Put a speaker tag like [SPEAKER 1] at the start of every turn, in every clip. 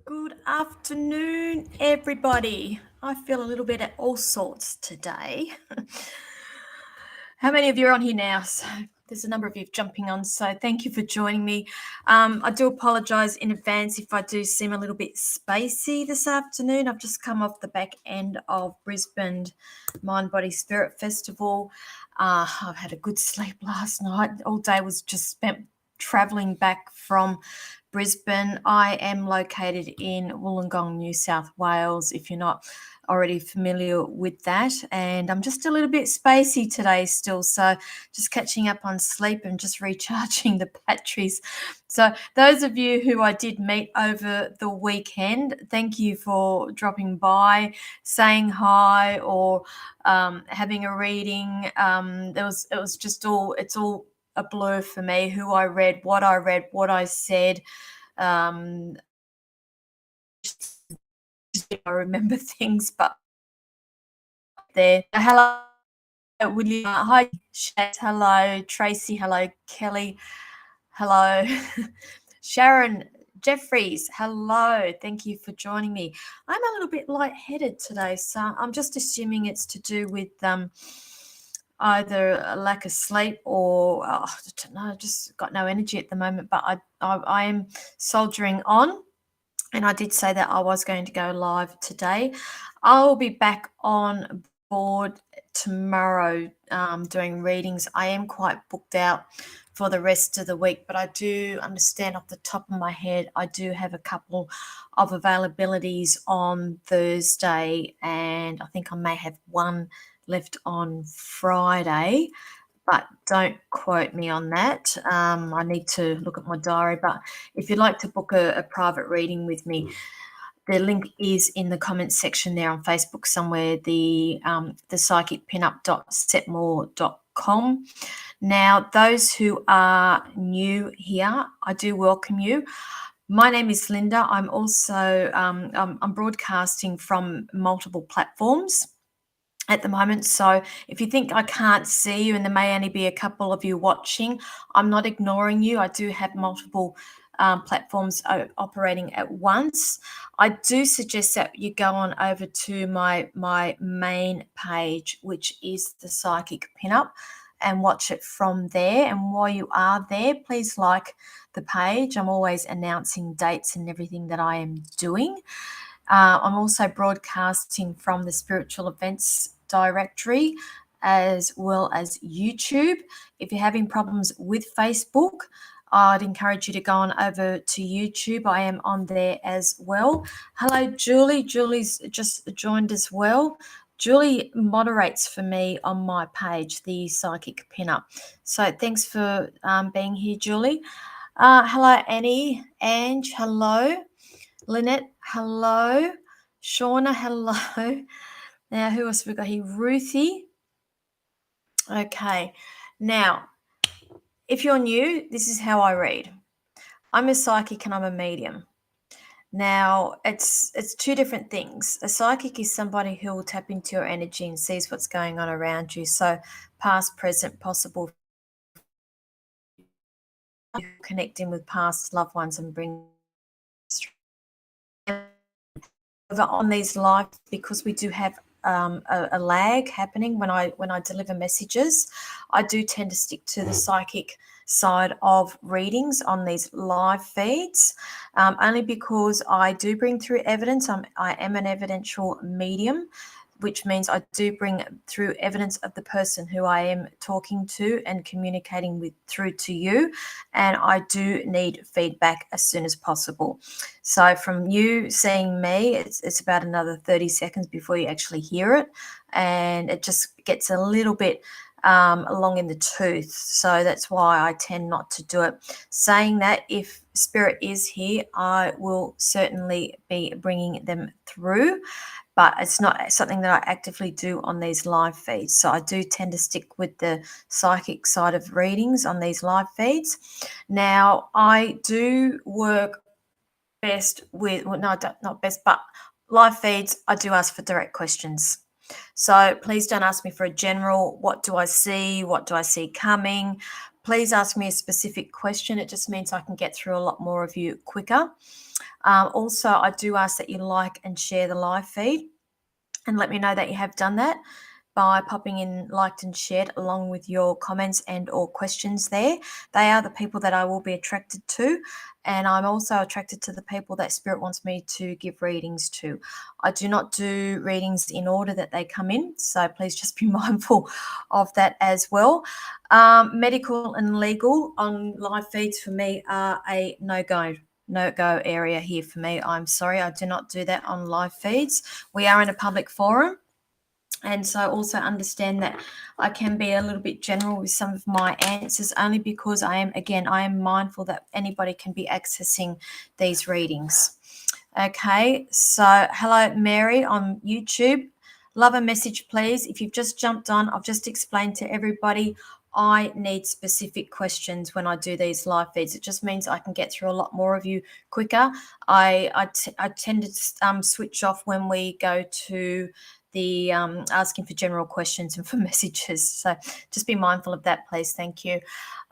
[SPEAKER 1] Good afternoon, everybody. I feel a little bit at all sorts today. How many of you are on here now? So there's a number of you jumping on, so thank you for joining me. I do apologise in advance if I do seem a little bit spacey this afternoon. I've just come off the back end of Brisbane Mind, Body, Spirit Festival. I've had a good sleep last night. All day was just spent travelling back from Brisbane. I am located in Wollongong, New South Wales, if you're not already familiar with that. And I'm just a little bit spacey today still, so just catching up on sleep and just recharging the batteries. So those of you who I did meet over the weekend, thank you for dropping by, saying hi, or having a reading. It's all a blur for me, who I read, what I said. I remember things, but there. Hello, William. Hi, Shat. Hello, Tracy. Hello, Kelly. Hello, Sharon. Jeffries, hello. Thank you for joining me. I'm a little bit lightheaded today, so I'm just assuming it's to do with either a lack of sleep or I don't know, just got no energy at the moment. But I am soldiering on. And I did say that I was going to go live today. I'll be back on board tomorrow doing readings. I am quite booked out for the rest of the week, but I do understand off the top of my head, I do have a couple of availabilities on Thursday, and I think I may have one left on Friday. But don't quote me on that. I need to look at my diary. But if you'd like to book a private reading with me, the link is in the comments section there on Facebook somewhere, the psychicpinup.setmore.com. Now, those who are new here, I do welcome you. My name is Lynda. I'm also I'm broadcasting from multiple platforms at the moment. So if you think I can't see you and there may only be a couple of you watching, I'm not ignoring you. I do have multiple platforms operating at once. I do suggest that you go on over to my main page, which is the Psychic Pinup, and watch it from there. And while you are there, please like the page. I'm always announcing dates and everything that I am doing. I'm also broadcasting from the Spiritual Events directory as well as YouTube. If you're having problems with Facebook, I'd encourage you to go on over to YouTube. I am on there as well. Hello, Julie. Julie's just joined as well. Julie moderates for me on my page, the Psychic Pinup. So thanks for being here, Julie. Hello, Annie. Ange, hello. Lynette, hello. Shauna, hello. Now, who else have we got here? Ruthie. Okay. Now, if you're new, this is how I read. I'm a psychic and I'm a medium. Now, it's two different things. A psychic is somebody who will tap into your energy and sees what's going on around you. So past, present, possible. Connecting with past loved ones and bring on these live, because we do have a lag happening when I deliver messages. I do tend to stick to the psychic side of readings on these live feeds, only because I do bring through evidence. I am an evidential medium, which means I do bring through evidence of the person who I am talking to and communicating with through to you. And I do need feedback as soon as possible. So from you seeing me, it's about another 30 seconds before you actually hear it. And it just gets a little bit long in the tooth. So that's why I tend not to do it. Saying that, if spirit is here, I will certainly be bringing them through. But it's not something that I actively do on these live feeds. So I do tend to stick with the psychic side of readings on these live feeds. Now, I do work best with, well, no, not best, but live feeds, I do ask for direct questions. So please don't ask me for a general, what do I see? What do I see coming? Please ask me a specific question. It just means I can get through a lot more of you quicker. Also, I do ask that you like and share the live feed, and let me know that you have done that by popping in liked and shared along with your comments and or questions there. They are the people that I will be attracted to, and I'm also attracted to the people that Spirit wants me to give readings to. I do not do readings in order that they come in, so please just be mindful of that as well. Medical and legal on live feeds for me are a no-go area here for me. I'm sorry, I do not do that on live feeds. We are in a public forum, and so also understand that I can be a little bit general with some of my answers, only because I am mindful that anybody can be accessing these readings. Okay, so hello Mary on YouTube. Love a message, please. If you've just jumped on, I've just explained to everybody I need specific questions when I do these live feeds. It just means I can get through a lot more of you quicker. I tend to switch off when we go to the asking for general questions and for messages. So just be mindful of that, please. Thank you.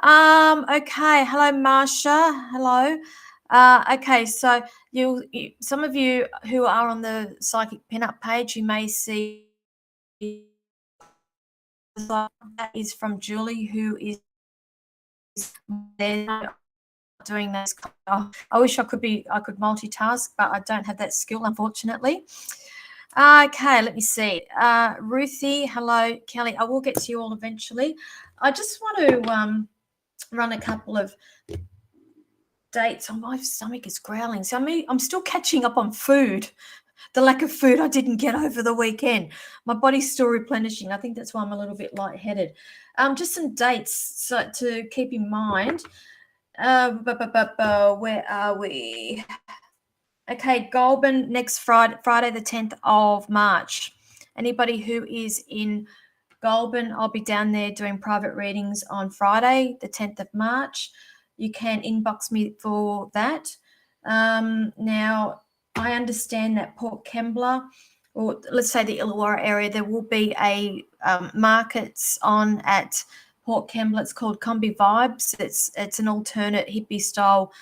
[SPEAKER 1] Okay. Hello, Marsha. Hello. Okay. So some of you who are on the Psychic Pinup page, you may see that is from Julie, who is there doing this. I wish I could multitask, but I don't have that skill, unfortunately. Okay, let me see. Ruthie, hello. Kelly, I will get to you all eventually. I just want to run a couple of dates. Oh, my stomach is growling. So I'm still catching up on food. The lack of food I didn't get over the weekend. My body's still replenishing. I think that's why I'm a little bit lightheaded. Just some dates to keep in mind. Where are we? Okay, Goulburn next Friday the 10th of March. Anybody who is in Goulburn, I'll be down there doing private readings on Friday the 10th of March. You can inbox me for that. Now, I understand that Port Kembla, or let's say the Illawarra area, there will be a markets on at Port Kembla. It's called Combi Vibes. It's an alternate hippie style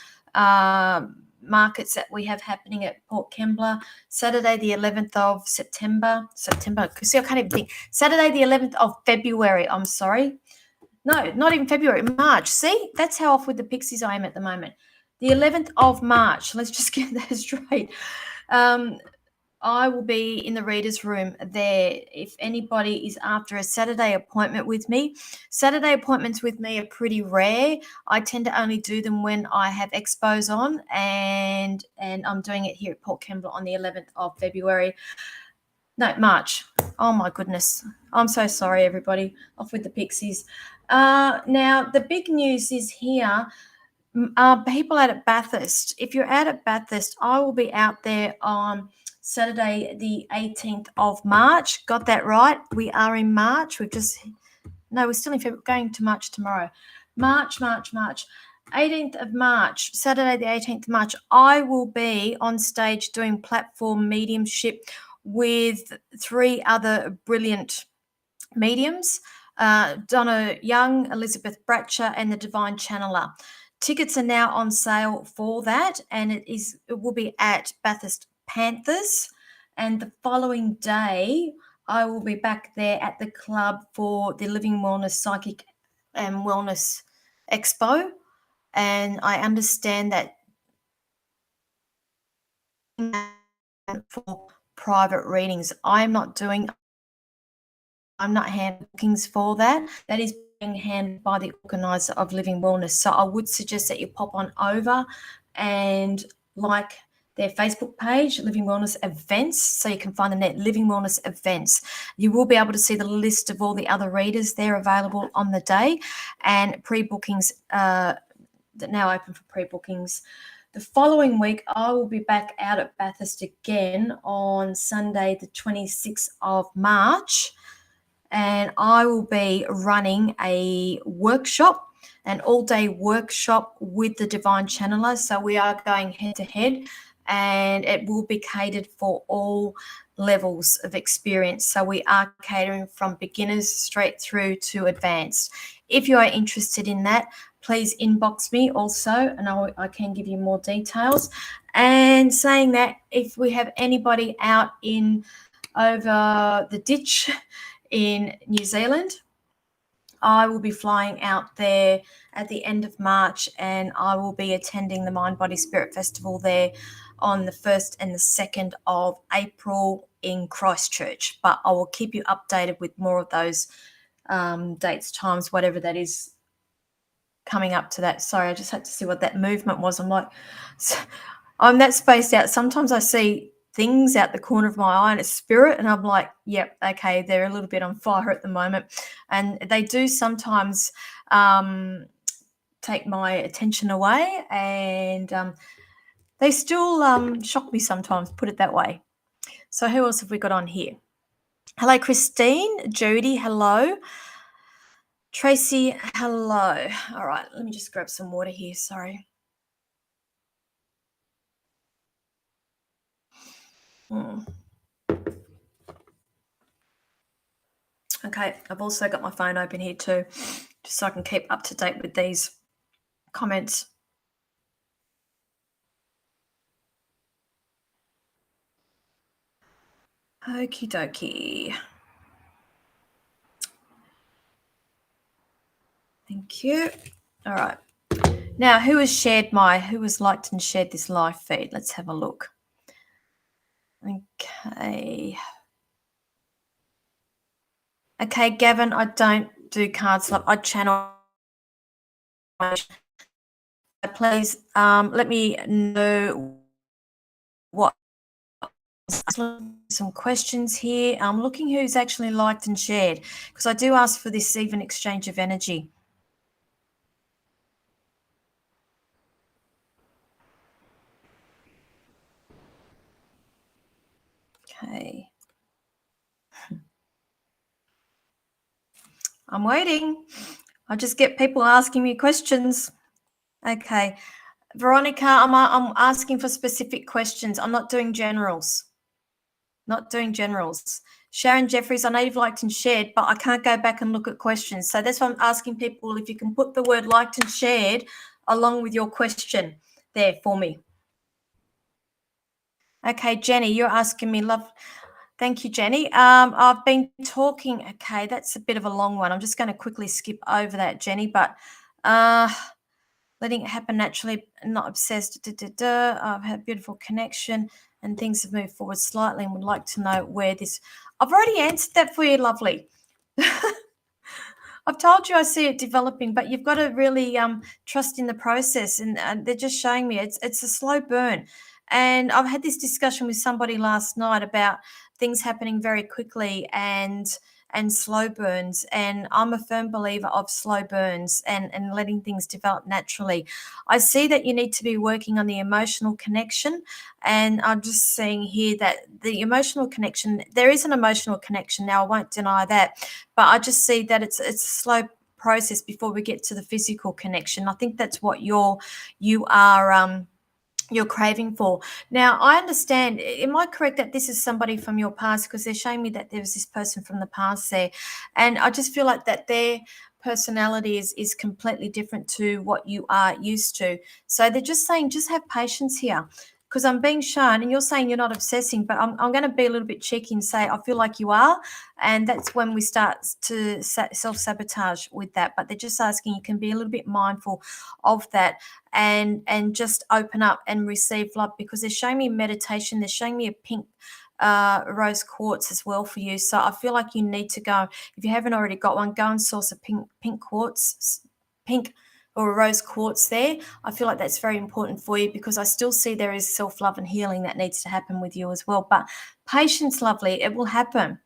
[SPEAKER 1] markets that we have happening at Port Kembla. Saturday the 11th of September. See, I can't even think. Saturday the 11th of February. I'm sorry. No, not even February. March. See, that's how off with the pixies I am at the moment. The 11th of March. Let's just get that straight. I will be in the reader's room there. If anybody is after a Saturday appointment with me, Saturday appointments with me are pretty rare. I tend to only do them when I have expos on, and I'm doing it here at Port Kembla on the 11th of February. No, March. Oh my goodness. I'm so sorry, everybody. Off with the pixies. Now, the big news is here. People out at Bathurst. If you're out at Bathurst, I will be out there on Saturday, the 18th of March. Got that right? We are in March. We're still in February. Going to March tomorrow. March. 18th of March, Saturday, the 18th of March, I will be on stage doing platform mediumship with 3 other brilliant mediums, Donna Young, Elizabeth Bratcher, and the Divine Channeler. Tickets are now on sale for that, and it will be at Bathurst Panthers. And the following day, I will be back there at the club for the Living Wellness Psychic and Wellness Expo. And I understand that for private readings, I'm not hand bookings for that. That is being handled by the organizer of Living Wellness. So I would suggest that you pop on over and like their Facebook page, Living Wellness Events, so you can find them there, Living Wellness Events. You will be able to see the list of all the other readers there available on the day, and pre-bookings that now open for pre-bookings. The following week, I will be back out at Bathurst again on Sunday, the 26th of March, and I will be running a workshop, an all-day workshop with the Divine Channeler. So we are going head-to-head, and it will be catered for all levels of experience. So we are catering from beginners straight through to advanced. If you are interested in that, please inbox me also, and I can give you more details. And saying that, if we have anybody out in over the ditch in New Zealand, I will be flying out there at the end of March, and I will be attending the Mind Body Spirit Festival there on the 1st and the 2nd of April in Christchurch. But I will keep you updated with more of those dates, times, whatever that is coming up to that. Sorry, I just had to see what that movement was. I'm like, I'm that spaced out. Sometimes I see things out the corner of my eye and it's spirit, and I'm like, yep, okay, they're a little bit on fire at the moment. And they do sometimes take my attention away, and they still shock me sometimes, put it that way. So who else have we got on here? Hello, Christine. Jody, hello. Tracy, hello. All right, let me just grab some water here. Sorry. Okay, I've also got my phone open here too, just so I can keep up to date with these comments. Okie dokie. Thank you. All right. Now, who has liked and shared this live feed? Let's have a look. Okay. Okay, Gavin, I don't do cards. I channel. Please let me know what. Some questions here. I'm looking who's actually liked and shared, because I do ask for this even exchange of energy. Okay. I'm waiting. I just get people asking me questions. Okay. Veronica, I'm asking for specific questions. I'm not doing generals. Not doing generals. Sharon Jeffries, I know you've liked and shared, but I can't go back and look at questions. So that's why I'm asking people if you can put the word liked and shared along with your question there for me. Okay, Jenny, you're asking me, love. Thank you, Jenny. I've been talking. Okay, that's a bit of a long one. I'm just going to quickly skip over that, Jenny, but letting it happen naturally, not obsessed. I've had a beautiful connection and things have moved forward slightly and would like to know where this. I've already answered that for you, lovely. I've told you I see it developing, but you've got to really trust in the process. And they're just showing me it's a slow burn. And I've had this discussion with somebody last night about things happening very quickly and slow burns. And I'm a firm believer of slow burns and letting things develop naturally. I see that you need to be working on the emotional connection. And I'm just seeing here that the emotional connection, there is an emotional connection. Now, I won't deny that, but I just see that it's a slow process before we get to the physical connection. I think that's what you're craving for. Now, I understand. Am I correct that this is somebody from your past? Because they're showing me that there was this person from the past there. And I just feel like that their personality is completely different to what you are used to. So they're just saying, just have patience here. Because I'm being shown, and you're saying you're not obsessing, but I'm going to be a little bit cheeky and say, I feel like you are. And that's when we start to self-sabotage with that. But they're just asking, you can be a little bit mindful of that and just open up and receive love, because they're showing me meditation. They're showing me a pink rose quartz as well for you. So I feel like you need to go, if you haven't already got one, go and source a pink quartz, pink or a rose quartz there. I feel like that's very important for you, because I still see there is self-love and healing that needs to happen with you as well. But patience, lovely, it will happen.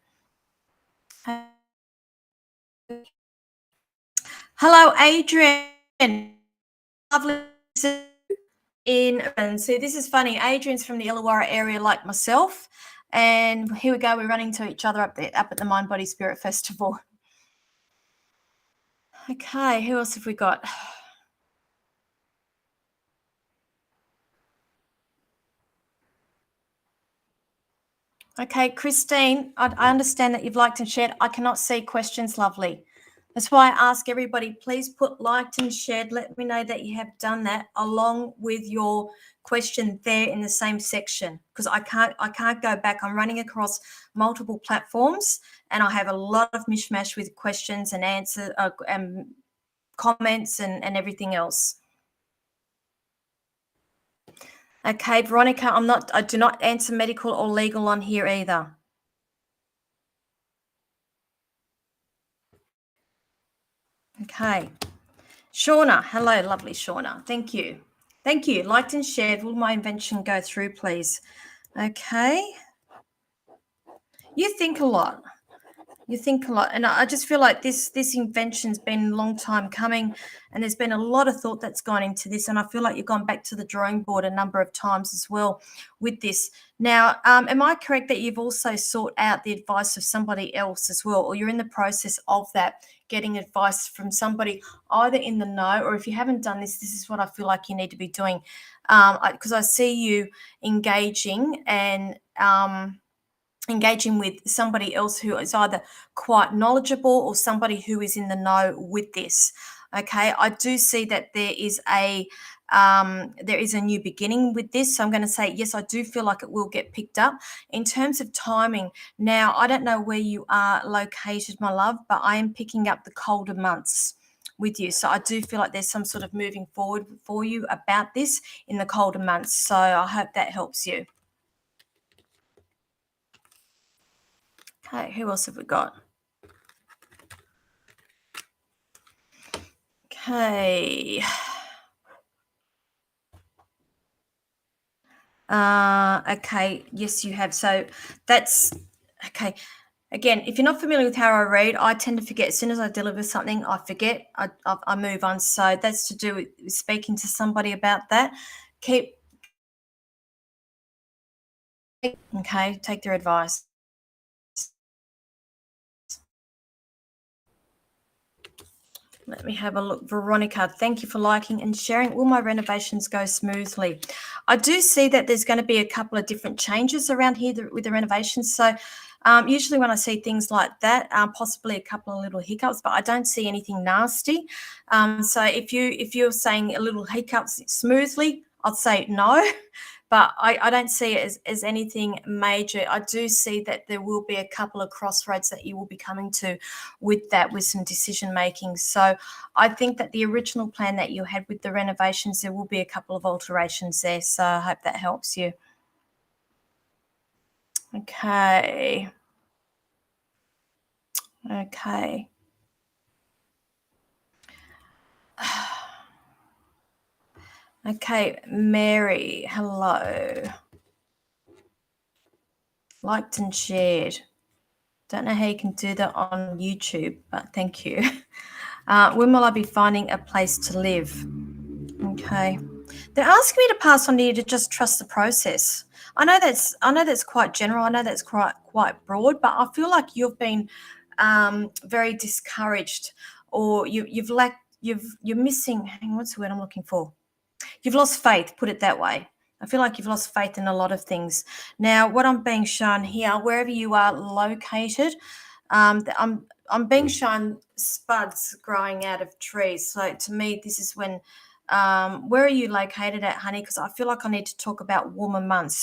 [SPEAKER 1] Hello, Adrian. Lovely. And see, this is funny. Adrian's from the Illawarra area like myself. And here we go. We're running to each other up at the Mind Body Spirit Festival. Okay, who else have we got? Okay, Christine, I understand that you've liked and shared. I cannot see questions, lovely. That's why I ask everybody, please put liked and shared. Let me know that you have done that along with your question there in the same section, because I can't go back. I'm running across multiple platforms, and I have a lot of mishmash with questions and answers and comments and everything else. Okay, Veronica, I do not answer medical or legal on here either. Okay. Shauna, hello, lovely Shauna. Thank you. Thank you. Liked and shared. Will my invention go through, please? Okay. You think a lot. You think a lot, and I just feel like this invention's been a long time coming, and there's been a lot of thought that's gone into this, and I feel like you've gone back to the drawing board a number of times as well with this. Now, am I correct that you've also sought out the advice of somebody else as well, or you're in the process of that, getting advice from somebody either in the know, or if you haven't done this, this is what I feel like you need to be doing, because I see you engaging and engaging with somebody else who is either quite knowledgeable or somebody who is in the know with this. Okay, I do see that there is a new beginning with this, so I'm going to say yes, I do feel like it will get picked up. In terms of timing, now I don't know where you are located, my love, but I am picking up the colder months with you, so I do feel like there's some sort of moving forward for you about this in the colder months, so I hope that helps you. Okay, who else have we got? Okay. Okay, yes, you have. So that's okay. Again, if you're not familiar with how I read, I tend to forget. As soon as I deliver something, I forget. I move on. So that's to do with speaking to somebody about that. Okay, take their advice. Let me have a look. Veronica, thank you for liking and sharing. Will my renovations go smoothly? I do see that there's going to be a couple of different changes around here with the renovations. So usually when I see things like that, possibly a couple of little hiccups, but I don't see anything nasty. So if you're saying a little hiccups smoothly, I'd say no. But I don't see it as anything major. I do see that there will be a couple of crossroads that you will be coming to with that, with some decision making. So I think that the original plan that you had with the renovations, there will be a couple of alterations there. So I hope that helps you. Okay. Okay. Okay, Mary, hello. Liked and shared. Don't know how you can do that on YouTube, but thank you. When will I be finding a place to live? Okay. They're asking me to pass on to you to just trust the process. I know that's quite general. I know that's quite broad, but I feel like you've been very discouraged, or you're missing. Hang on, what's the word I'm looking for? You've lost faith, put it that way. I feel like you've lost faith in a lot of things. Now, what I'm being shown here, wherever you are located, I'm being shown spuds growing out of trees. So to me, this is when, where are you located at, honey? Because I feel like I need to talk about warmer months,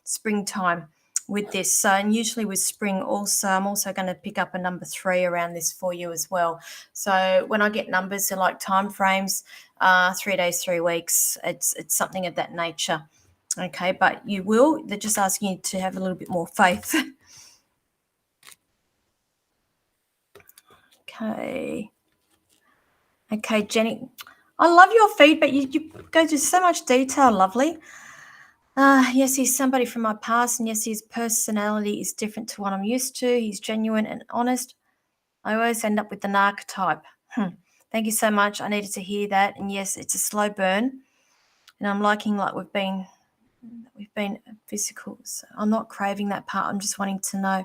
[SPEAKER 1] springtime with this. So, and usually with spring also, I'm also going to pick up a number 3 around this for you as well. So when I get numbers, they're like time frames, 3 days, 3 weeks. It's something of that nature. Okay, but they're just asking you to have a little bit more faith. Okay, Jenny, I love your feedback. You go to so much detail, lovely. Yes, he's somebody from my past, and yes, his personality is different to what I'm used to. He's genuine and honest. I always end up with an archetype. Thank you so much. I needed to hear that. And yes, it's a slow burn, and I'm liking like we've been physical. So I'm not craving that part. I'm just wanting to know.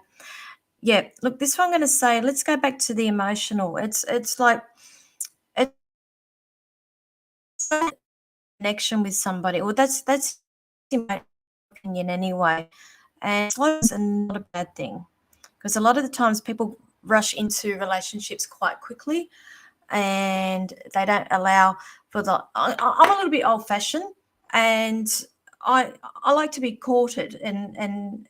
[SPEAKER 1] Yeah, look, this one I'm going to say, let's go back to the emotional. It's like it's a connection with somebody. Well, that's in my opinion anyway. And slow is not a bad thing, because a lot of the times people rush into relationships quite quickly, and they don't allow for I'm a little bit old-fashioned. and I like to be courted, and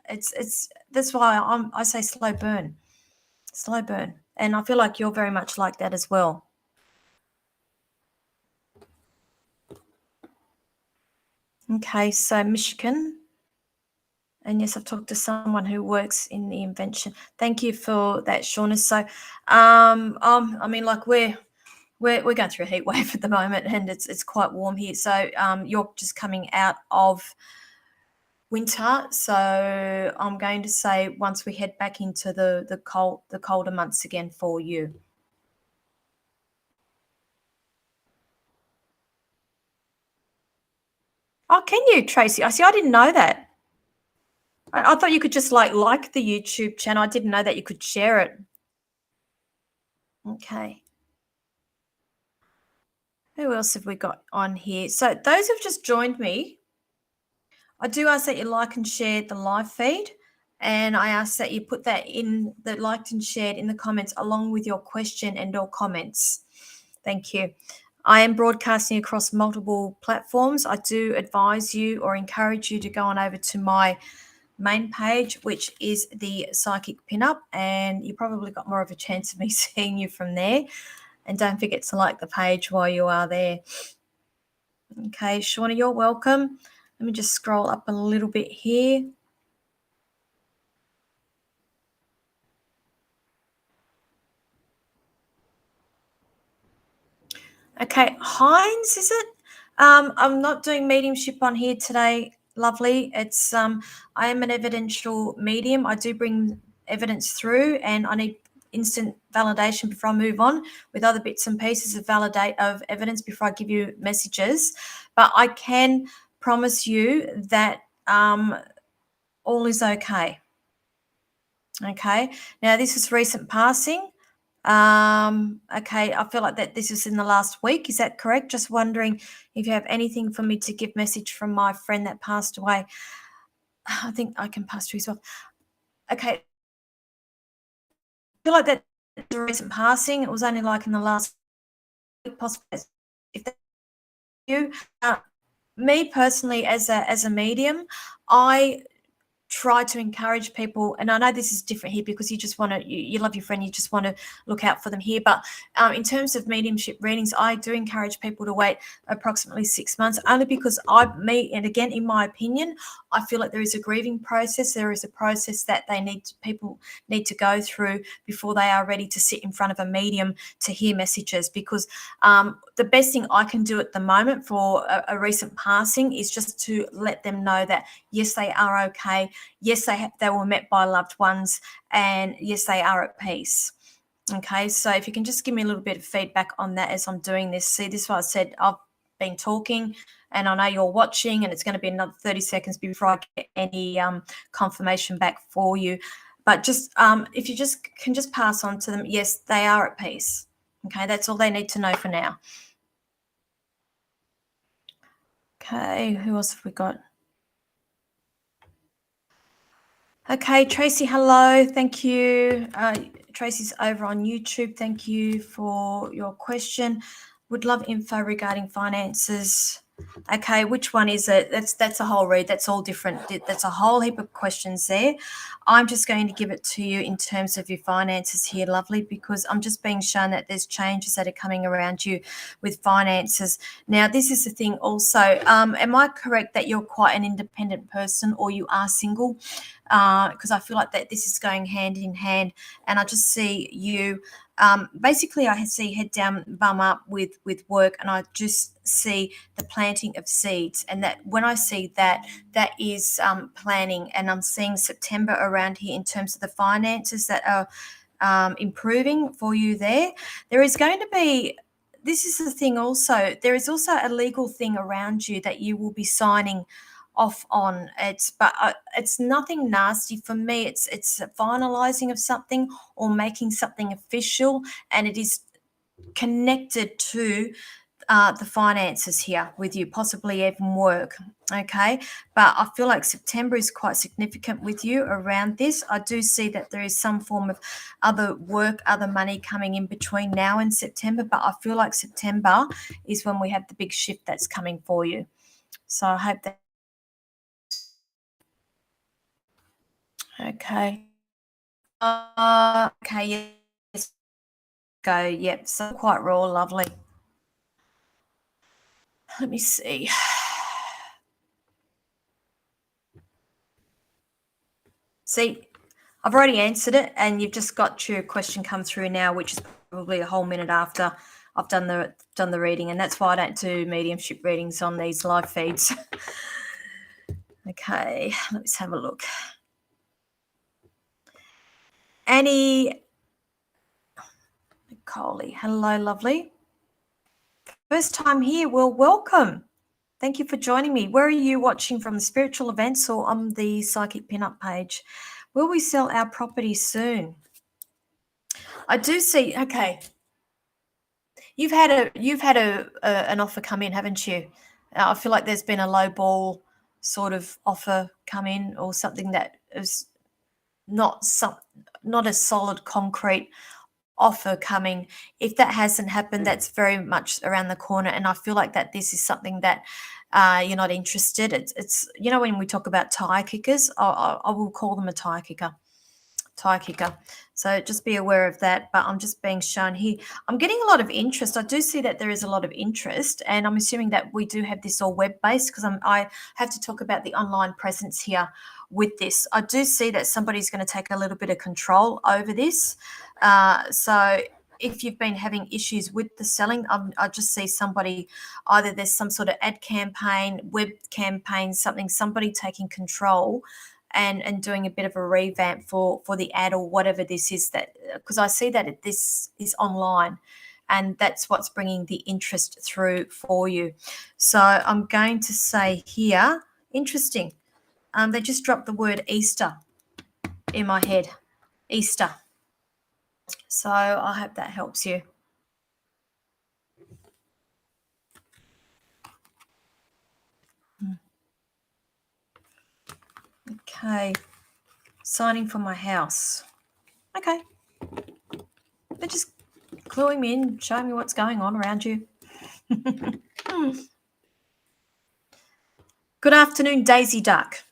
[SPEAKER 1] it's that's why I say slow burn, and I feel like you're very much like that as well. Okay, so Michigan. And yes, I've talked to someone who works in the invention. Thank you for that, Shauna. So, I mean, like we're going through a heat wave at the moment, and it's quite warm here. So, you're just coming out of winter. So, I'm going to say once we head back into the colder months again for you. Oh, can you, Tracy? I see. I didn't know that. I thought you could just like the YouTube channel. I didn't know that you could share it. Okay. Who else have we got on here? So those who've just joined me, I do ask that you like and share the live feed. And I ask that you put that in the liked and shared in the comments along with your question and or comments. Thank you. I am broadcasting across multiple platforms. I do advise you or encourage you to go on over to my main page, which is the Psychic Pinup, and you probably got more of a chance of me seeing you from there. And don't forget to like the page while you are there. Okay, Shauna, you're welcome. Let me just scroll up a little bit here. Okay, Hines, is it? I'm not doing mediumship on here today, lovely. It's I am an evidential medium. I do bring evidence through, and I need instant validation before I move on with other bits and pieces of evidence before I give you messages. But I can promise you that all is okay. Okay. Now this is recent passing. Okay, I feel like that this is in the last week. Is that correct? Just wondering if you have anything for me to give message from my friend that passed away. I think I can pass through as well. Okay. I feel like that the recent passing. It was only like in the last week, possibly. If that's you, me personally, as a medium, I try to encourage people, and I know this is different here because you just want to you love your friend, you just want to look out for them here, but in terms of mediumship readings, I do encourage people to wait approximately 6 months, only because and again, in my opinion, I feel like there is a grieving process, there is a process that people need to go through before they are ready to sit in front of a medium to hear messages, because the best thing I can do at the moment for a recent passing is just to let them know that yes, they are okay. Yes, they were met by loved ones, and yes, they are at peace. Okay, so if you can just give me a little bit of feedback on that as I'm doing this. See, this is what I said. I've been talking, and I know you're watching, and it's going to be another 30 seconds before I get any confirmation back for you. But just if you can just pass on to them, yes, they are at peace. Okay, that's all they need to know for now. Okay, who else have we got? Okay, Tracy, hello. Thank you. Tracy's over on YouTube. Thank you for your question. Would love info regarding finances. Okay, which one is it? That's a whole read. That's all different. That's a whole heap of questions there. I'm just going to give it to you in terms of your finances here, lovely, because I'm just being shown that there's changes that are coming around you with finances. Now, this is the thing also. Am I correct that you're quite an independent person, or you are single? Because I feel like that this is going hand in hand, and I just see you. Basically, I see head down, bum up with work, and I just see the planting of seeds. And that when I see that, that is planning, and I'm seeing September around here in terms of the finances that are improving for you there. There is going to be. This is the thing also. There is also a legal thing around you that you will be signing off on. It's nothing nasty for me. It's finalizing of something or making something official, and it is connected to the finances here with you, possibly even work. Okay, but I feel like September is quite significant with you around this. I do see that there is some form of other work, other money coming in between now and September, but I feel like September is when we have the big shift that's coming for you. So I hope that. Okay. Okay. Yes. Go. Yep. So quite raw. Lovely. Let me see. See, I've already answered it, and you've just got your question come through now, which is probably a whole minute after I've done the reading, and that's why I don't do mediumship readings on these live feeds. Okay, let's have a look. Annie Coley, hello, lovely. First time here. Well, welcome. Thank you for joining me. Where are you watching from, the spiritual events or on the Psychic Pinup page? Will we sell our property soon? I do see. Okay, you've had an offer come in, haven't you? I feel like there's been a low ball sort of offer come in, or something that is not a solid concrete offer coming. If that hasn't happened, that's very much around the corner, and I feel like that this is something that you're not interested. It's when we talk about tire kickers, I will call them a tire kicker. So just be aware of that. But I'm just being shown here. I'm getting a lot of interest. I do see that there is a lot of interest, and I'm assuming that we do have this all web-based, because I have to talk about the online presence here with this. I do see that somebody's going to take a little bit of control over this. So if you've been having issues with the selling, I just see somebody, either there's some sort of ad campaign, web campaign, somebody taking control and doing a bit of a revamp for the ad or whatever this is, that because I see that this is online, and that's what's bringing the interest through for you. So I'm going to say here, interesting. They just dropped the word Easter in my head. Easter. So I hope that helps you. Okay. Signing for my house. Okay. They're just cluing me in, showing me what's going on around you. Good afternoon, Daisy Duck.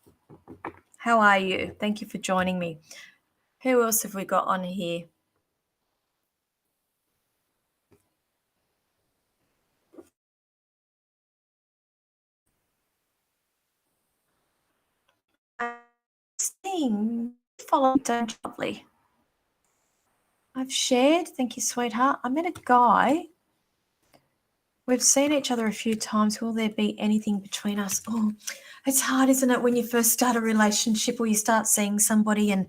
[SPEAKER 1] How are you? Thank you for joining me. Who else have we got on here? Follow, don't lovely. I've shared. Thank you, sweetheart. I met a guy. We've seen each other a few times. Will there be anything between us? Oh, it's hard, isn't it, when you first start a relationship, or you start seeing somebody, and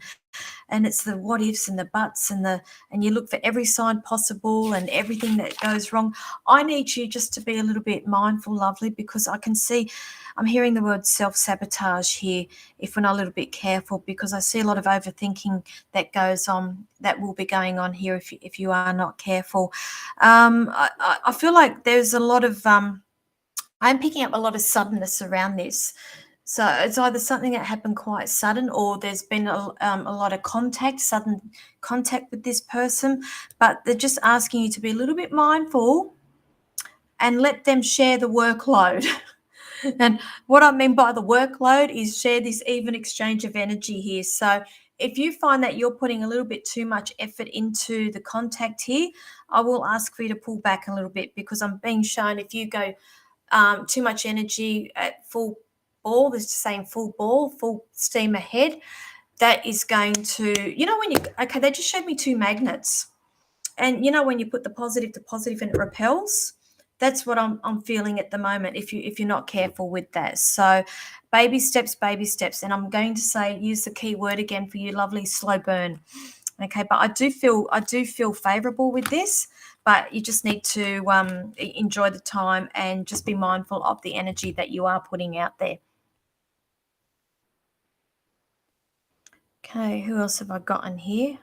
[SPEAKER 1] it's the what ifs and the buts, and you look for every sign possible and everything that goes wrong. I need you just to be a little bit mindful, lovely, because I can see, I'm hearing the word self-sabotage here if we're not a little bit careful, because I see a lot of overthinking that goes on, that will be going on here if you are not careful. I feel like there's a lot of I'm picking up a lot of suddenness around this. So it's either something that happened quite sudden, or there's been a lot of sudden contact with this person, but they're just asking you to be a little bit mindful and let them share the workload. And what I mean by the workload is share this even exchange of energy here. So if you find that you're putting a little bit too much effort into the contact here, I will ask for you to pull back a little bit, because I'm being shown if you go too much energy at full ball, this is saying full ball, full steam ahead, that is going to, they just showed me two magnets. And when you put the positive to positive and it repels, that's what I'm feeling at the moment if you're not careful with that. So baby steps. And I'm going to say, use the key word again for you, lovely, slow burn. Okay, but I do feel favorable with this, but you just need to enjoy the time and just be mindful of the energy that you are putting out there. Okay, who else have I gotten here?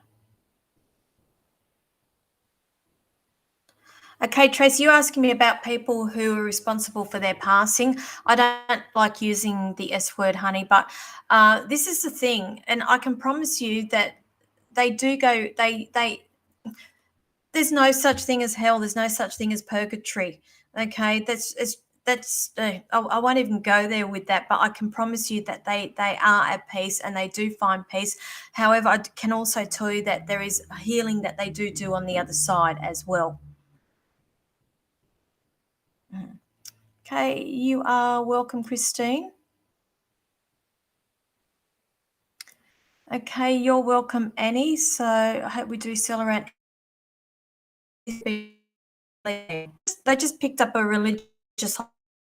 [SPEAKER 1] Okay, Tracy, you're asking me about people who are responsible for their passing. I don't like using the S word, honey, but this is the thing, and I can promise you that they do go. There's no such thing as hell. There's no such thing as purgatory. Okay, it's that's I won't even go there with that, but I can promise you that they are at peace and they do find peace. However, can also tell you that there is healing that they do on the other side as well. Mm. Okay, you are welcome, Christine. Okay, you're welcome, Annie. So I hope we do sell around. They just picked up a religious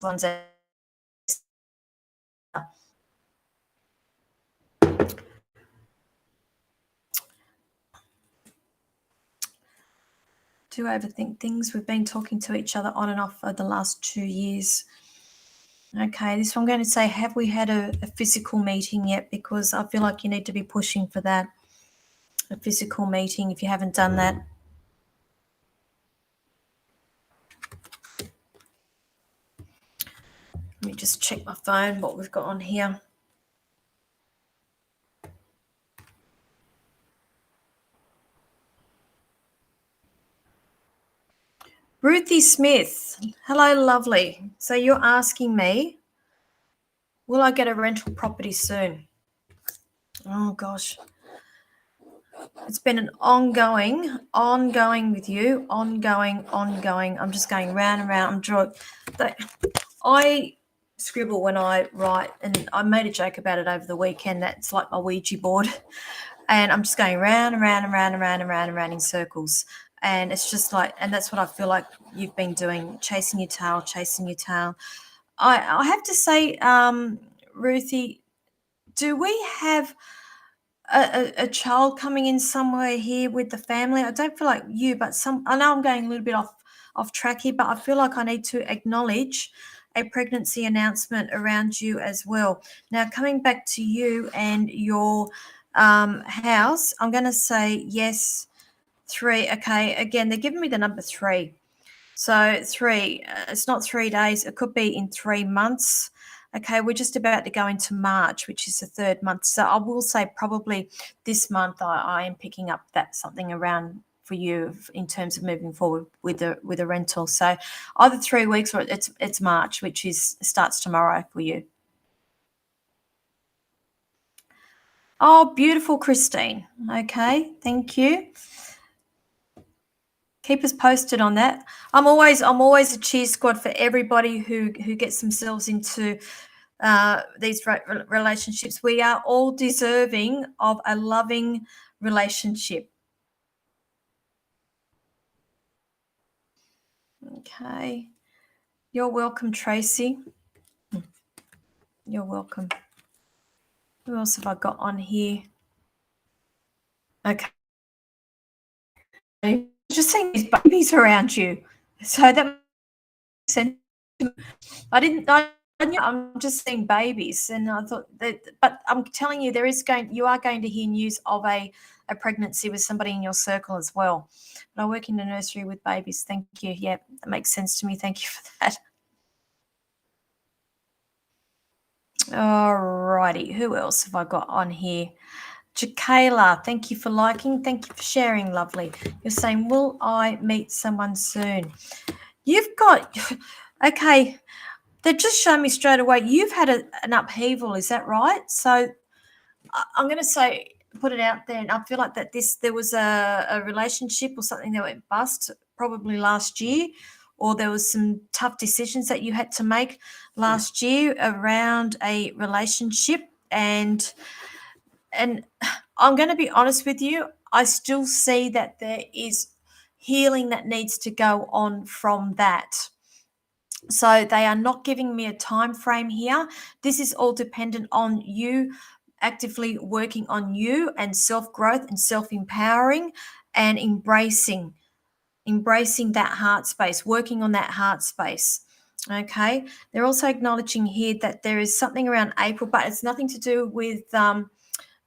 [SPEAKER 1] ones. Do overthink things. We've been talking to each other on and off for the last 2 years. Okay, this one I'm going to say, have we had a physical meeting yet? Because I feel like you need to be pushing for that, a physical meeting if you haven't done that. Let me just check my phone, what we've got on here. Ruthie Smith. Hello, lovely. So you're asking me, will I get a rental property soon? Oh, gosh. It's been an ongoing with you, ongoing. I'm just going round and round. I'm drawing. I scribble when I write, and I made a joke about it over the weekend. That's like my Ouija board, and I'm just going round and round and round and round and round and round in circles. And it's just like, and that's what I feel like you've been doing, chasing your tail, chasing your tail. I have to say, Ruthie, do we have a child coming in somewhere here with the family? I don't feel like you, but I know I'm going a little bit off track here, but I feel like I need to acknowledge a pregnancy announcement around you as well. Now, coming back to you and your house, I'm going to say yes, 3. Okay, again, they're giving me the number 3. So 3, it's not 3 days. It could be in 3 months. Okay, we're just about to go into March, which is the 3rd month. So I will say probably this month I am picking up that something around for you in terms of moving forward with a rental. So either 3 weeks or it's March, which starts tomorrow for you. Oh, beautiful, Christine. Okay, thank you. Keep us posted on that. I'm always a cheer squad for everybody who gets themselves into these relationships. We are all deserving of a loving relationship. Okay. You're welcome, Tracy. You're welcome. Who else have I got on here? Okay. Just seeing these babies around you. So that makes sense. I'm just seeing babies, and I thought that, but I'm telling you, you are going to hear news of a pregnancy with somebody in your circle as well. But I work in a nursery with babies. Thank you. Yeah, that makes sense to me. Thank you for that. All righty. Who else have I got on here? Jakayla, thank you for liking. Thank you for sharing, lovely. You're saying, will I meet someone soon? You've got, okay, they just showed me straight away, you've had an upheaval, is that right? So I'm going to say, put it out there, and I feel like that there was a relationship or something that went bust probably last year, or there was some tough decisions that you had to make last year around a relationship, and I'm going to be honest with you, I still see that there is healing that needs to go on from that. So they are not giving me a time frame here. This is all dependent on you actively working on you and self-growth and self-empowering and embracing that heart space, working on that heart space. Okay. They're also acknowledging here that there is something around April, but it's nothing to do with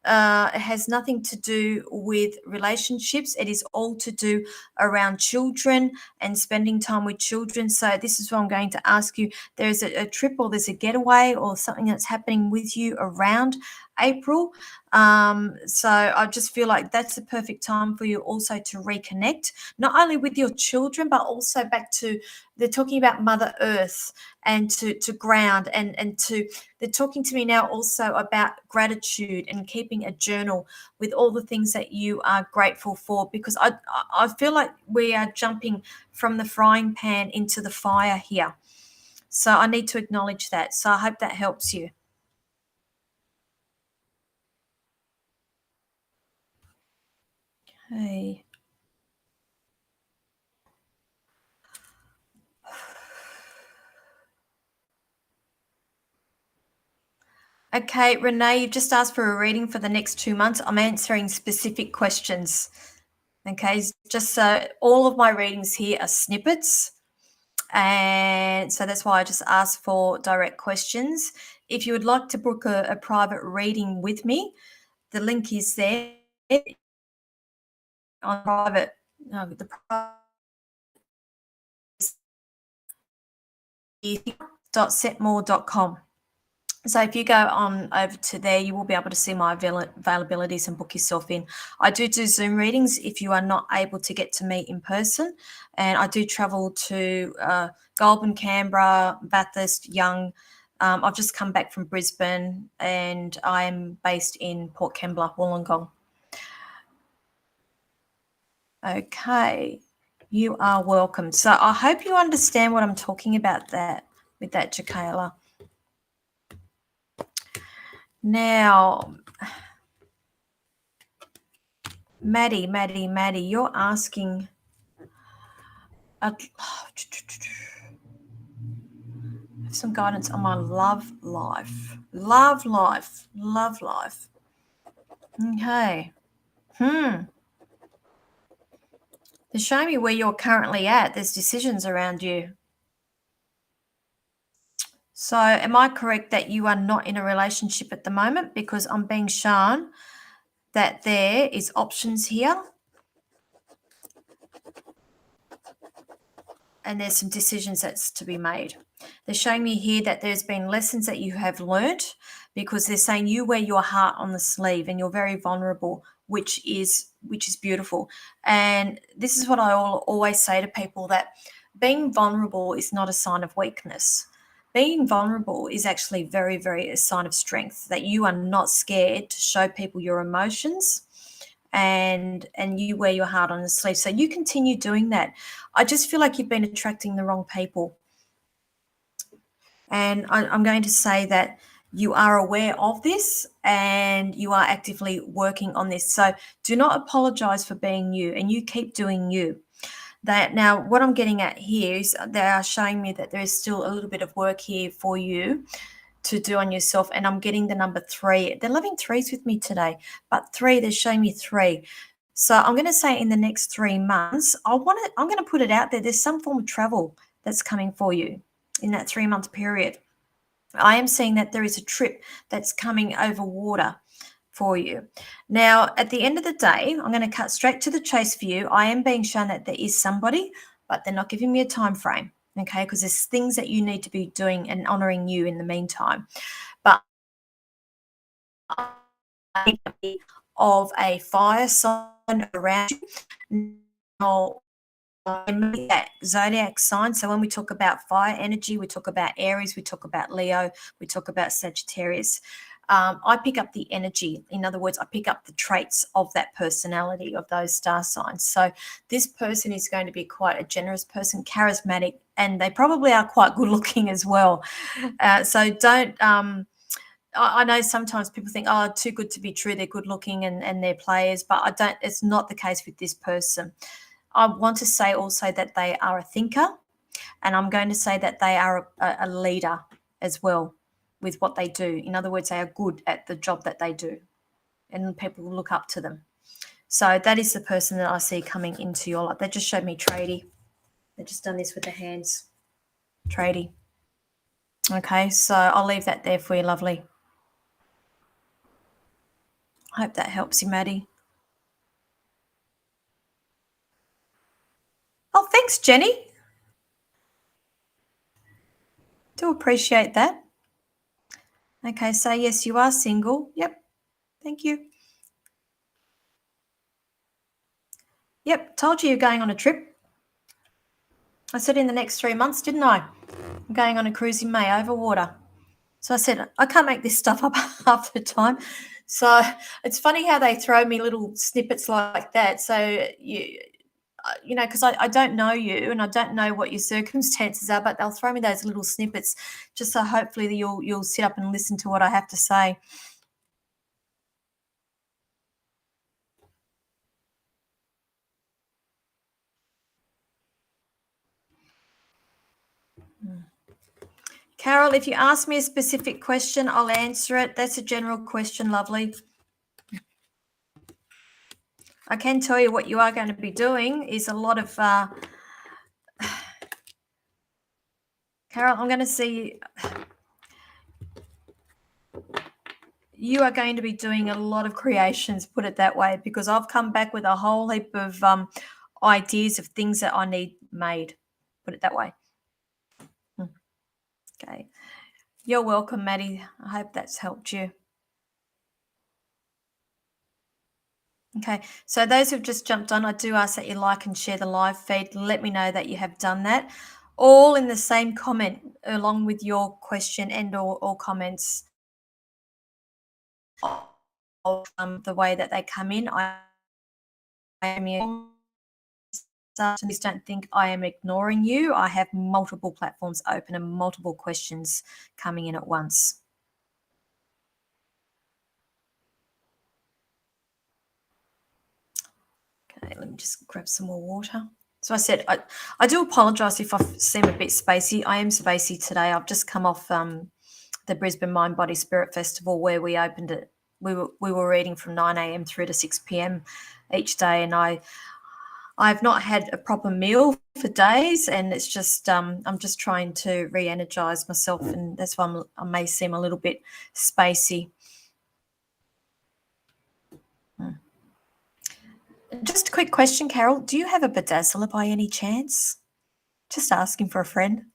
[SPEAKER 1] it has nothing to do with relationships. It is all to do around children and spending time with children. So this is what I'm going to ask you. There's a trip, or there's a getaway or something that's happening with you around April. So I just feel like that's the perfect time for you also to reconnect, not only with your children, but also back to, they're talking about Mother Earth, and to ground, and to, they're talking to me now also about gratitude and keeping a journal with all the things that you are grateful for, because I feel like we are jumping from the frying pan into the fire here. So I need to acknowledge that. So I hope that helps you. Okay. Okay, Renee, you've just asked for a reading for the next 2 months. I'm answering specific questions. Okay, just so all of my readings here are snippets. And so that's why I just asked for direct questions. If you would like to book a private reading with me, the link is there on private. No, the private is setmore.com. So if you go on over to there, you will be able to see my availabilities and book yourself in. I do Zoom readings if you are not able to get to me in person. And I do travel to Goulburn, Canberra, Bathurst, Young. I've just come back from Brisbane, and I'm based in Port Kembla, Wollongong. Okay, you are welcome. So I hope you understand what I'm talking about with that, Jakayla. Now, Maddie, you're asking some guidance on my love life. Love life. Okay. They're showing me where you're currently at. There's decisions around you. So am I correct that you are not in a relationship at the moment? Because I'm being shown that there is options here, and there's some decisions that's to be made. They're showing me here that there's been lessons that you have learnt, because they're saying you wear your heart on the sleeve and you're very vulnerable, which is beautiful. And this is what I always say to people, that being vulnerable is not a sign of weakness. Being vulnerable is actually very, very a sign of strength, that you are not scared to show people your emotions, and you wear your heart on the sleeve. So you continue doing that. I just feel like you've been attracting the wrong people. And I'm going to say that you are aware of this and you are actively working on this. So do not apologize for being you, and you keep doing you. That now, what I'm getting at here is they are showing me that there is still a little bit of work here for you to do on yourself. And I'm getting the number 3. They're loving threes with me today, but 3, they're showing me 3. So I'm going to say in the next 3 months, I'm going to put it out there. There's some form of travel that's coming for you in that 3-month period. I am seeing that there is a trip that's coming over water for you. Now, at the end of the day, I'm going to cut straight to the chase for you. I am being shown that there is somebody, but they're not giving me a time frame, okay, because there's things that you need to be doing and honoring you in the meantime. But of a fire sign around you. Now, that zodiac sign. So when we talk about fire energy, we talk about Aries, we talk about Leo, we talk about Sagittarius. I pick up the energy. In other words, I pick up the traits of that personality, of those star signs. So this person is going to be quite a generous person, charismatic, and they probably are quite good looking as well. So don't I know sometimes people think, oh, too good to be true, they're good looking and they're players, but it's not the case with this person. I want to say also that they are a thinker, and I'm going to say that they are a leader as well with what they do. In other words, they are good at the job that they do, and people look up to them. So that is the person that I see coming into your life. They just showed me tradie. They've just done this with their hands. Tradie. Okay, so I'll leave that there for you, lovely. I hope that helps you, Maddie. Oh, thanks, Jenny. Do appreciate that. Okay, so yes, you are single. Yep. Thank you. Yep, told you you're going on a trip. I said in the next 3 months, didn't I? I'm going on a cruise in May over water. So I said, I can't make this stuff up half the time. So it's funny how they throw me little snippets like that. So because I don't know you and I don't know what your circumstances are, but they'll throw me those little snippets just so hopefully that you'll sit up and listen to what I have to say. Carol, if you ask me a specific question, I'll answer it. That's a general question, lovely. I can tell you what you are going to be doing is a lot of Carol, I'm going to see you are going to be doing a lot of creations, put it that way, because I've come back with a whole heap of ideas of things that I need made, put it that way. Okay. You're welcome, Maddie. I hope that's helped you. Okay, so those who've just jumped on, I do ask that you like and share the live feed. Let me know that you have done that. All in the same comment, along with your question and or comments of the way that they come in. I am here. Please don't think I am ignoring you. I have multiple platforms open and multiple questions coming in at once. Okay, let me just grab some more water. So I said, I do apologise if I seem a bit spacey. I am spacey today. I've just come off the Brisbane Mind Body Spirit Festival where we opened it. We were reading from 9 a.m. through to 6 p.m. each day, and I've not had a proper meal for days, and it's just I'm just trying to re-energize myself, and that's why I may seem a little bit spacey. Just a quick question, Carol. Do you have a bedazzler by any chance? Just asking for a friend.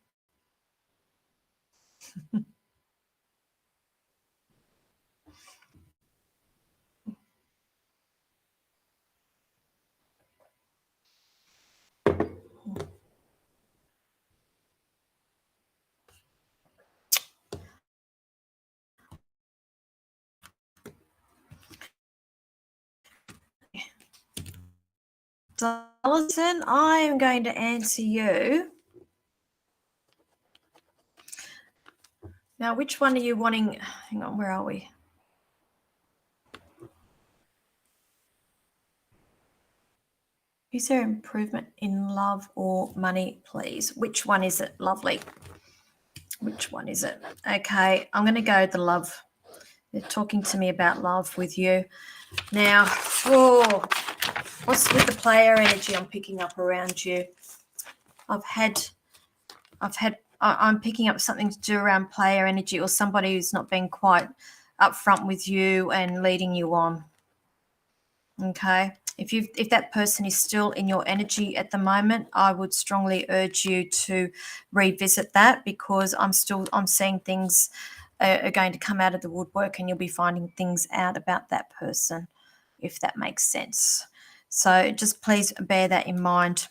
[SPEAKER 1] Alison, I am going to answer you. Now, which one are you wanting? Hang on, where are we? Is there improvement in love or money, please? Which one is it, lovely? Which one is it? Okay, I'm going to go the love. They're talking to me about love with you. Now, what's with the player energy I'm picking up around you? I'm picking up something to do around player energy or somebody who's not been quite upfront with you and leading you on. Okay. If that person is still in your energy at the moment, I would strongly urge you to revisit that, because I'm seeing things are going to come out of the woodwork, and you'll be finding things out about that person, if that makes sense. So just please bear that in mind.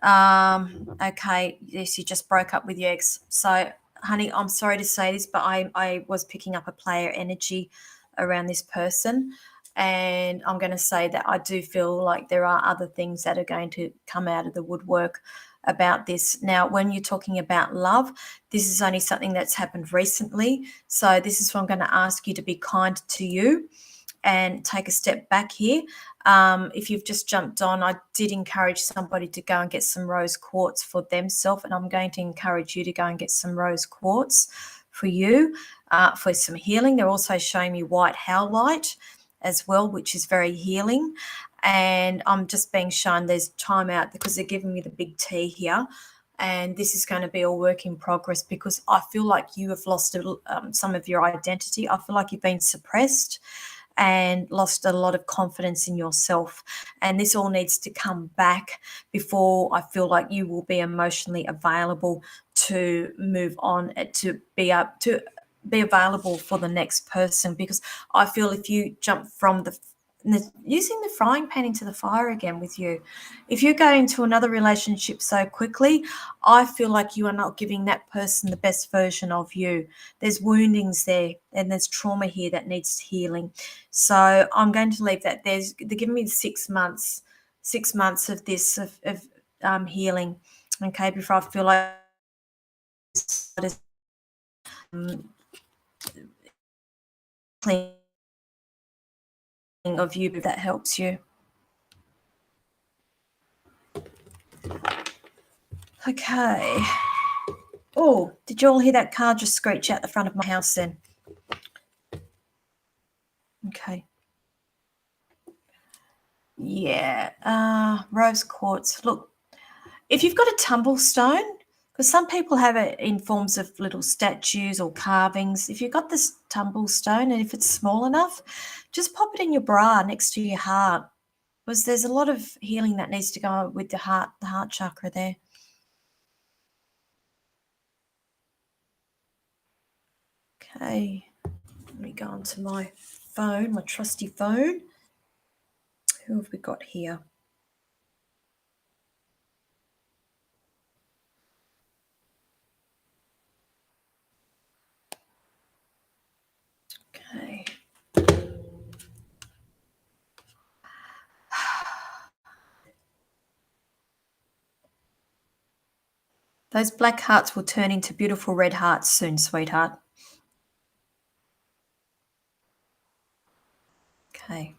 [SPEAKER 1] Okay, yes, you just broke up with your ex. So, honey, I'm sorry to say this, but I was picking up a player energy around this person. And I'm going to say that I do feel like there are other things that are going to come out of the woodwork about this. Now, when you're talking about love, this is only something that's happened recently. So this is why I'm going to ask you to be kind to you and take a step back here. If you've just jumped on, I did encourage somebody to go and get some rose quartz for themselves, and I'm going to encourage you to go and get some rose quartz for you for some healing. They're also showing me white howlite as well, which is very healing. And I'm just being shown there's time out because they're giving me the big T here. And this is going to be a work in progress, because I feel like you have lost some of your identity. I feel like you've been suppressed and lost a lot of confidence in yourself. And this all needs to come back before I feel like you will be emotionally available to move on, to be up to be available for the next person, because I feel if you jump from using the frying pan into the fire again with you, if you go into another relationship so quickly, I feel like you are not giving that person the best version of you. There's woundings there and there's trauma here that needs healing. So I'm going to leave that. They're giving me 6 months of this healing, okay, before I feel like cleaning of you, if that helps you. Okay. Oh, did you all hear that car just screech out the front of my house then? Okay. Yeah. Rose quartz. Look, if you've got a tumble stone, because some people have it in forms of little statues or carvings. If you've got this tumble stone, and if it's small enough, just pop it in your bra next to your heart, because there's a lot of healing that needs to go with the heart chakra there. Okay, let me go onto my phone, my trusty phone. Who have we got here? Okay. Those black hearts will turn into beautiful red hearts soon, sweetheart. Okay.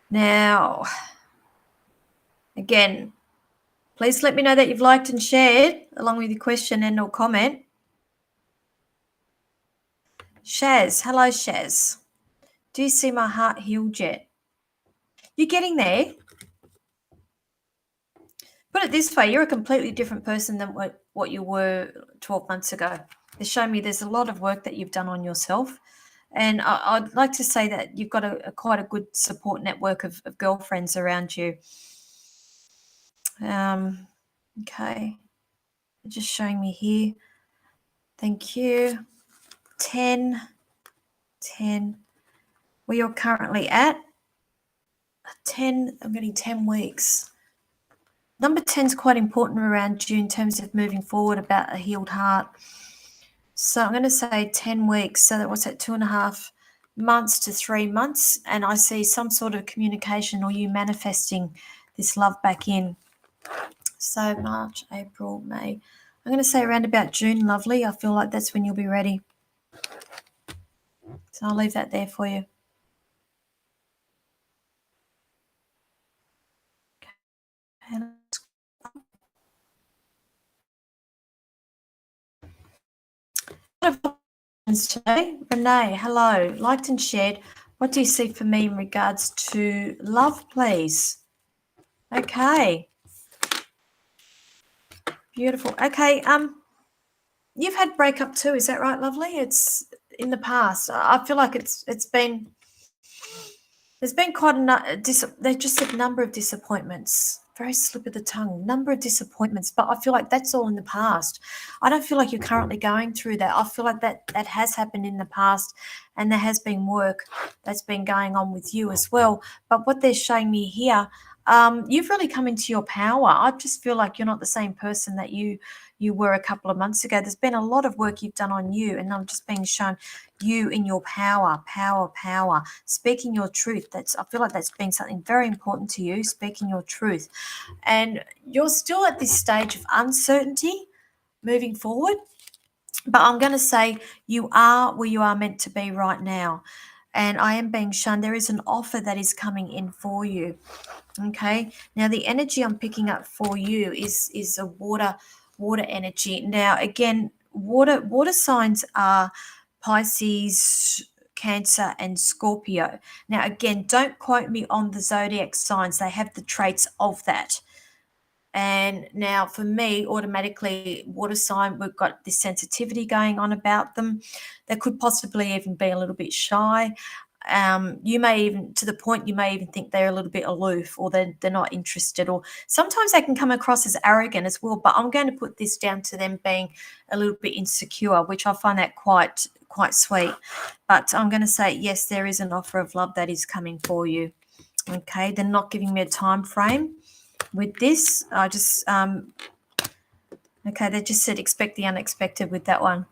[SPEAKER 1] Now, again, please let me know that you've liked and shared along with your question and or comment. Shaz, hello Shaz. Do you see my heart healed yet? You're getting there. Put it this way, you're a completely different person than what you were 12 months ago. They show me there's a lot of work that you've done on yourself. And I'd like to say that you've got quite a good support network of girlfriends around you. Okay. Just showing me here. Thank you. 10. Where you're currently at. 10, I'm getting 10 weeks. Number 10 is quite important around you in terms of moving forward about a healed heart. So I'm going to say 10 weeks. So that was that 2.5 months to 3 months. And I see some sort of communication or you manifesting this love back in. So March, April, May. I'm going to say around about June, lovely. I feel like that's when you'll be ready. So I'll leave that there for you. Today, Renee, hello. Liked and shared. What do you see for me in regards to love, please? Okay. Beautiful. Okay. You've had breakup too, is that right, lovely? It's in the past. I feel like there's been quite there's just a number of disappointments. Very slip of the tongue, number of disappointments, but I feel like that's all in the past. I don't feel like you're currently going through that. I feel like that has happened in the past, and there has been work that's been going on with you as well. But what they're showing me here, you've really come into your power. I just feel like you're not the same person that you were a couple of months ago. There's been a lot of work you've done on you, and I'm just being shown you in your power, speaking your truth. I feel like that's been something very important to you, speaking your truth. And you're still at this stage of uncertainty moving forward, but I'm going to say you are where you are meant to be right now. And I am being shown there is an offer that is coming in for you. Okay. Now the energy I'm picking up for you is a water energy. Now again, water signs are Pisces, Cancer, and Scorpio. Now again, don't quote me on the zodiac signs. They have the traits of that. And now for me, automatically, water sign, we've got this sensitivity going on about them. They could possibly even be a little bit shy. you may even, to the point, you may even think they're a little bit aloof, or they're not interested, or sometimes they can come across as arrogant as well. But I'm going to put this down to them being a little bit insecure, which I find that quite sweet. But I'm going to say, yes, there is an offer of love that is coming for you. Okay, they're not giving me a time frame with this. I just okay, they just said expect the unexpected with that one.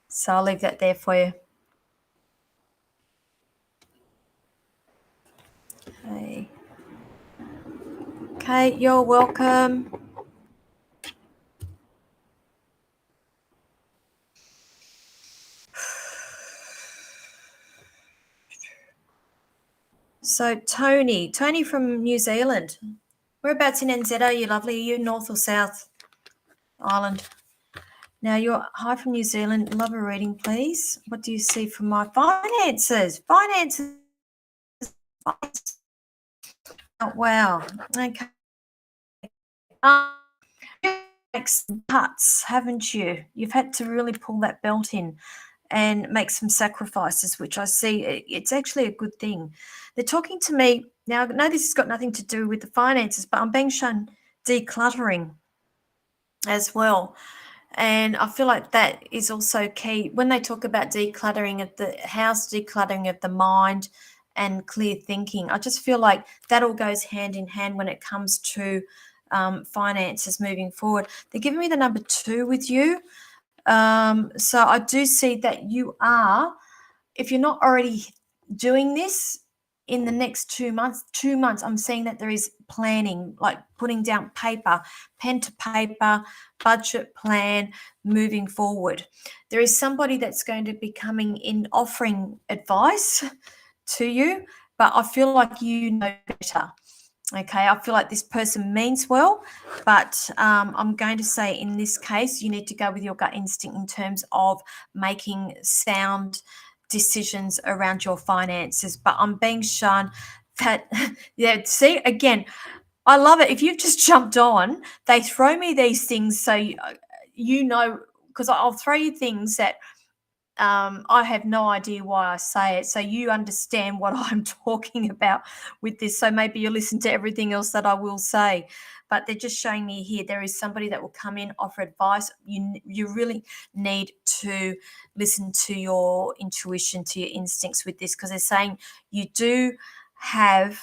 [SPEAKER 1] So I'll leave that there for you. Okay. Okay, you're welcome. So Tony from New Zealand. Whereabouts in NZ are you, lovely? Are you north or south island? Now you're hi from New Zealand. Love a reading, please. What do you see from my finances? Finances. Oh, wow. Okay. You've made some cuts, haven't you? You've had to really pull that belt in and make some sacrifices, which I see it's actually a good thing. They're talking to me now. I know this has got nothing to do with the finances, but I'm being shown decluttering as well. And I feel like that is also key when they talk about decluttering of the house, decluttering of the mind, and clear thinking. I just feel like that all goes hand in hand when it comes to finances moving forward. They're giving me the number 2 with you. So I do see that you are, if you're not already doing this in the next 2 months, I'm seeing that there is planning, like putting down paper, pen to paper, budget plan, moving forward. There is somebody that's going to be coming in offering advice to you, but I feel like you know better. Okay, I feel like this person means well, but I'm going to say in this case, you need to go with your gut instinct in terms of making sound decisions around your finances. But I'm being shown that, yeah, see, again, I love it. If you've just jumped on, they throw me these things so you know, because I'll throw you things that I have no idea why I say it. So you understand what I'm talking about with this. So maybe you listen to everything else that I will say. But they're just showing me here there is somebody that will come in, offer advice. You really need to listen to your intuition, to your instincts with this, because they're saying you do have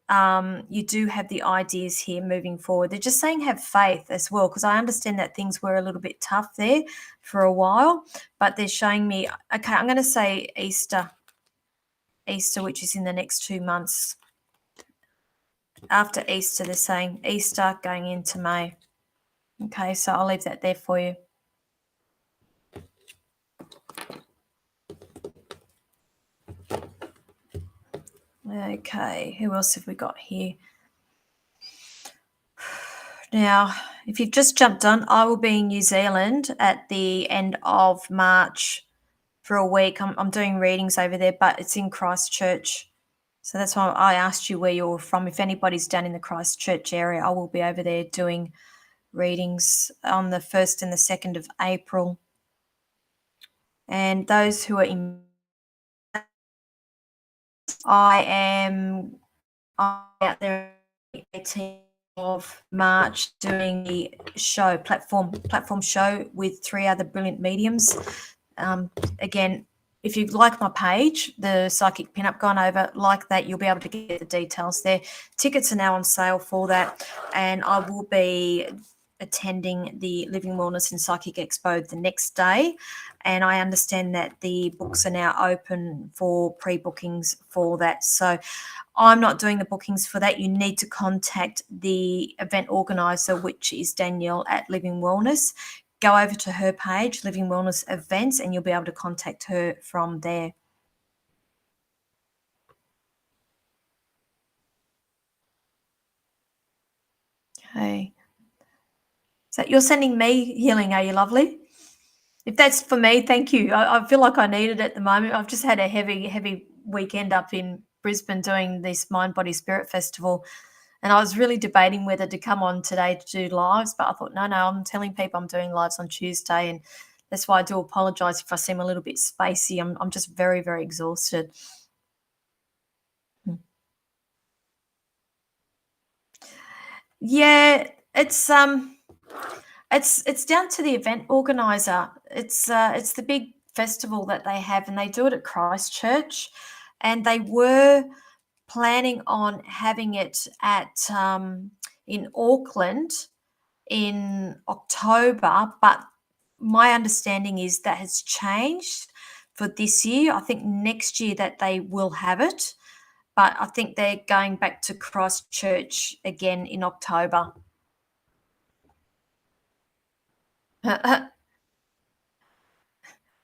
[SPEAKER 1] the ideas here moving forward. They're just saying have faith as well, because I understand that things were a little bit tough there for a while, but they're showing me, okay, I'm going to say Easter, which is in the next 2 months. After Easter, they're saying Easter going into May. Okay, so I'll leave that there for you. Okay, who else have we got here? Now, if you've just jumped on, I will be in New Zealand at the end of March for a week. I'm doing readings over there, but it's in Christchurch. So that's why I asked you where you're from. If anybody's down in the Christchurch area, I will be over there doing readings on the 1st and the 2nd of April. And those who are in, I am out there on the 18th of March doing the show, platform show with 3 other brilliant mediums. Again, if you like my page, the Psychic Pinup, gone over, like that, you'll be able to get the details there. Tickets are now on sale for that, and I will be attending the Living Wellness and Psychic Expo the next day, and I understand that the books are now open for pre-bookings for that. So I'm not doing the bookings for that. You need to contact the event organizer, which is Danielle at Living Wellness. Go over to her page, Living Wellness Events, and you'll be able to contact her from there. Okay. So you're sending me healing, are you, lovely? If that's for me, thank you. I feel like I need it at the moment. I've just had a heavy weekend up in Brisbane doing this Mind, Body, Spirit Festival. And I was really debating whether to come on today to do lives, but I thought, no, I'm telling people I'm doing lives on Tuesday. And that's why I do apologise if I seem a little bit spacey. I'm just very, very exhausted. Yeah, it's down to the event organizer. It's the big festival that they have, and they do it at Christchurch, and they were planning on having it at in Auckland in October, but my understanding is that has changed for this year. I think next year that they will have it, but I think they're going back to Christchurch again in October.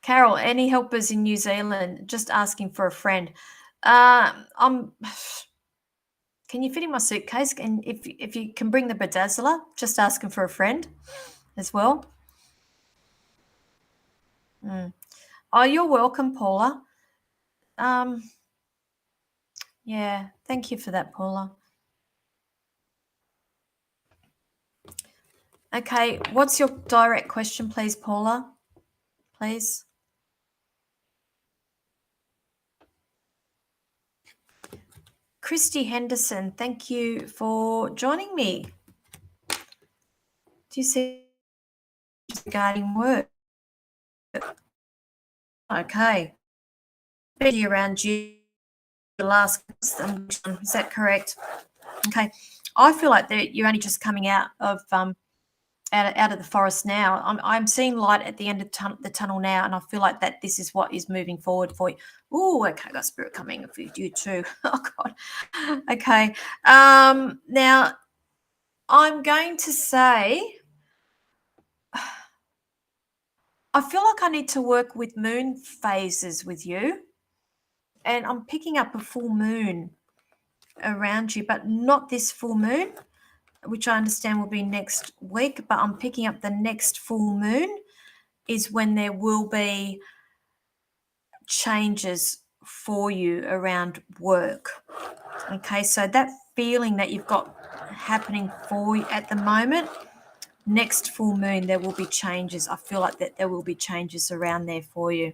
[SPEAKER 1] Carol, any helpers in New Zealand? Just asking for a friend. I'm. Can you fit in my suitcase? And if you can bring the bedazzler, just asking for a friend as well. Mm. Oh, you're welcome, Paula. Yeah, thank you for that, Paula. Okay, what's your direct question, please, Paula? Please. Christy Henderson, thank you for joining me. Do you see regarding work? Okay. Busy around you the last is that correct? Okay. I feel like that you're only just coming out of out of the forest now. I'm seeing light at the end of the tunnel now, and I feel like that this is what is moving forward for you. Oh, okay, got spirit coming for you too. Oh God. Okay. Now I'm going to say I feel like I need to work with moon phases with you, and I'm picking up a full moon around you, but not this full moon, which I understand will be next week, but I'm picking up the next full moon is when there will be changes for you around work. Okay, so that feeling that you've got happening for you at the moment, next full moon, there will be changes. I feel like that there will be changes around there for you.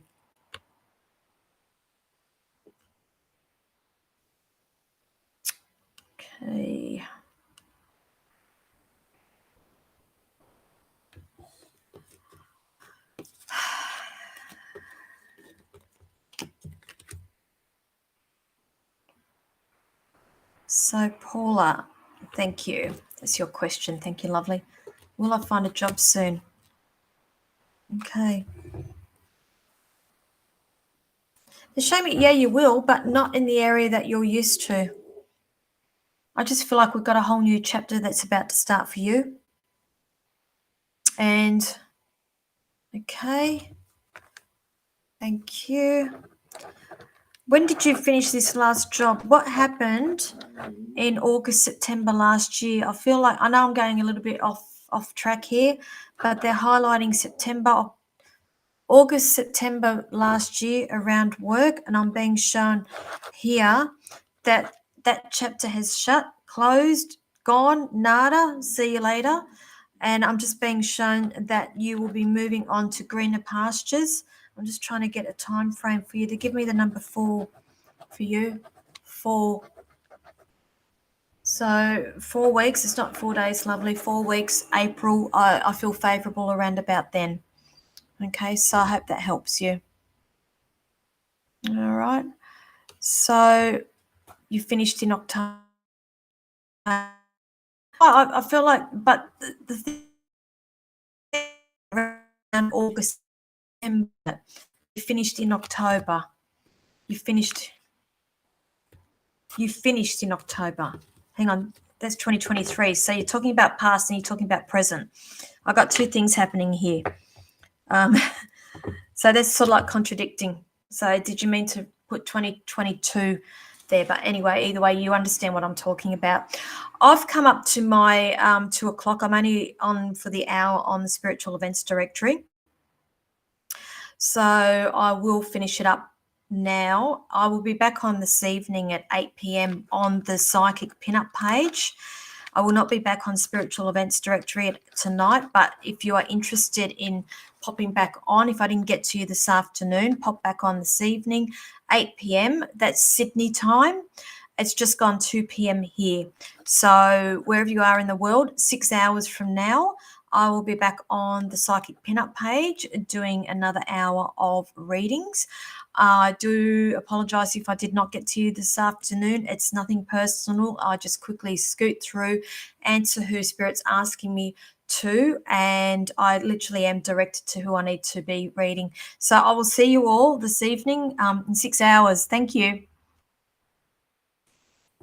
[SPEAKER 1] Okay. So, Paula, thank you. That's your question. Thank you, lovely. Will I find a job soon? Okay. The shame, yeah, you will, but not in the area that you're used to. I just feel like we've got a whole new chapter that's about to start for you. And, okay. Thank you. When did you finish this last job? What happened in August, September last year? I feel like I know I'm going a little bit off track here, but they're highlighting August, September last year around work, and I'm being shown here that that chapter has shut, closed, gone, nada, see you later. And I'm just being shown that you will be moving on to greener pastures. I'm just trying to get a time frame for you to give me the number 4 for you. 4. So 4 weeks, it's not 4 days, lovely. 4 weeks, April, I feel favourable around about then. Okay, so I hope that helps you. All right. So you finished in October. I feel like, but the thing around August, September, you finished in October. You finished in October. Hang on, that's 2023. So you're talking about past and you're talking about present. I got 2 things happening here. So that's sort of like contradicting. So did you mean to put 2022 there? But anyway, either way, you understand what I'm talking about. I've come up to my 2 o'clock. I'm only on for the hour on the spiritual events directory. So I will finish it up now. I will be back on this evening at 8 p.m. on the Psychic Pinup page. I will not be back on spiritual events directory tonight, but if you are interested in popping back on, if I didn't get to you this afternoon, pop back on this evening, 8 p.m. That's Sydney time. It's just gone 2 p.m. here. So wherever you are in the world, 6 hours from now, I will be back on the Psychic Pinup page doing another hour of readings. I do apologise if I did not get to you this afternoon. It's nothing personal. I just quickly scoot through, answer who Spirit's asking me to, and I literally am directed to who I need to be reading. So I will see you all this evening in 6 hours. Thank you.